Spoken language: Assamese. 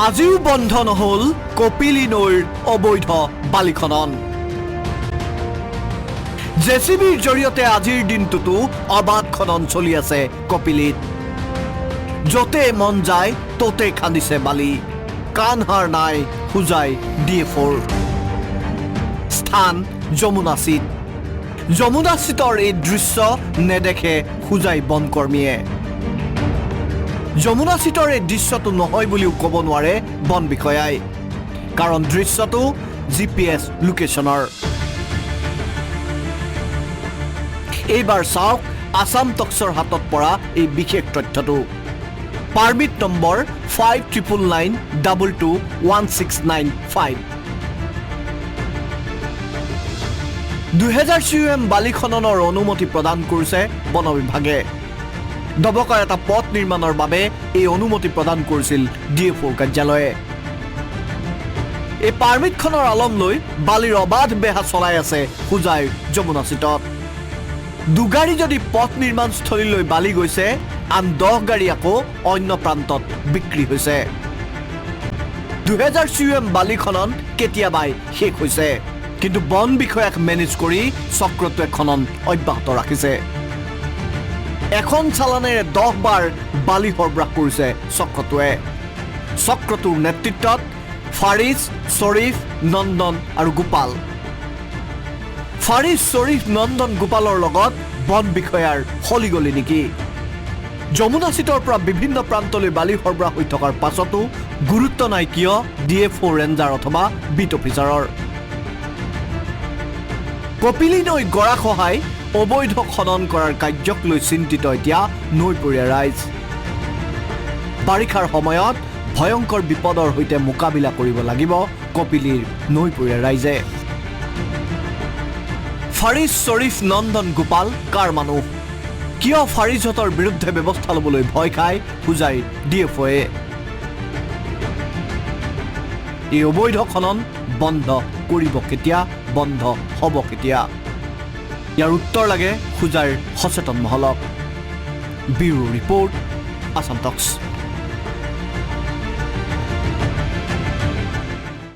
আজিও বন্ধ নহল কপিলী নৈৰ অবৈধ বালি খনন। জেচিবিৰ জৰিয়তে আজিৰ দিনটোতো অবাধ খনন চলি আছে কপিলীত। য'তে মন যায় ত'তে খান্দিছে বালি। কাণহাৰ নাই হোজাই DFOৰ। স্থান যমুনাচিত। যমুনাচিতৰ এই দৃশ্য নেদেখে হোজাই বনকৰ্মীয়ে। যমুনাচিতৰ এই দৃশ্যটো নহয় বুলিও ক'ব নোৱাৰে বন বিষয়াই, কাৰণ দৃশ্যটো GPS লোকেশ্যনৰ। এইবাৰ চাওক আসাম টক্সৰ হাতত পৰা এই বিশেষ তথ্যটো। Permit number 5999221695। 2000 CUM বালি খননৰ অনুমতি প্ৰদান কৰিছে বন বিভাগে। দবকাৰ এটা পথ নিৰ্মাণৰ বাবে এই অনুমতি প্ৰদান কৰিছিল DFOৰ কাৰ্যালয়ে। এই পাৰ্মিটখনৰ আলম লৈ বালিৰ অবাধ বেহা চলাই আছে হোজাইৰ যমুনাচিতত। দুগাড়ী যদি পথ নিৰ্মাণস্থলীলৈ বালি গৈছে, আন 10 গাড়ী আকৌ অন্য প্ৰান্তত বিক্ৰী হৈছে। 2000 CUM বালি খনন কেতিয়াবাই শেষ হৈছে, কিন্তু বন বিষয়াক মেনেজ কৰি চক্ৰটোৱে খনন অব্যাহত ৰাখিছে। এখন চালানেৰে 10 বাৰ বালি সৰবৰাহ কৰিছে চক্ৰটোৱে। চক্ৰটোৰ নেতৃত্বত ফাৰিজ, শ্বৰীফ, নন্দন আৰু গোপাল। ফাৰিজ, শ্বৰীফ, নন্দন, গোপালৰ লগত বন বিষয়াৰ হলিগলি নেকি? যমুনাচিতৰ পৰা বিভিন্ন প্ৰান্তলৈ বালি সৰবৰাহ হৈ থকাৰ পাছতো গুৰুত্ব নাই কিয় DFO ৰেঞ্জাৰ অথবা বিট অফিচাৰৰ? কপিলী নৈ গৰাখহাই অবৈধ খনন কৰাৰ কাৰ্যক লৈ চিন্তিত এতিয়া নৈপৰীয়া ৰাইজ। বাৰিষাৰ সময়ত ভয়ংকৰ বিপদৰ সৈতে মোকাবিলা কৰিব লাগিব কপিলীৰ নৈপৰীয়া ৰাইজে। ফাৰিজ, শ্বৰীফ, নন্দন, গোপাল কাৰ মানুহ? কিয় ফাৰিজহঁতৰ বিৰুদ্ধে ব্যৱস্থা ল'বলৈ ভয় খায় হোজাইৰ DFOয়ে? এই অবৈধ খনন বন্ধ কৰিব কেতিয়া, বন্ধ হ'ব কেতিয়া? ইয়াৰ উত্তৰ লাগে হোজাইৰ সচেতন মহলক। ব্যুৰো ৰিপৰ্ট, আসাম টক্স।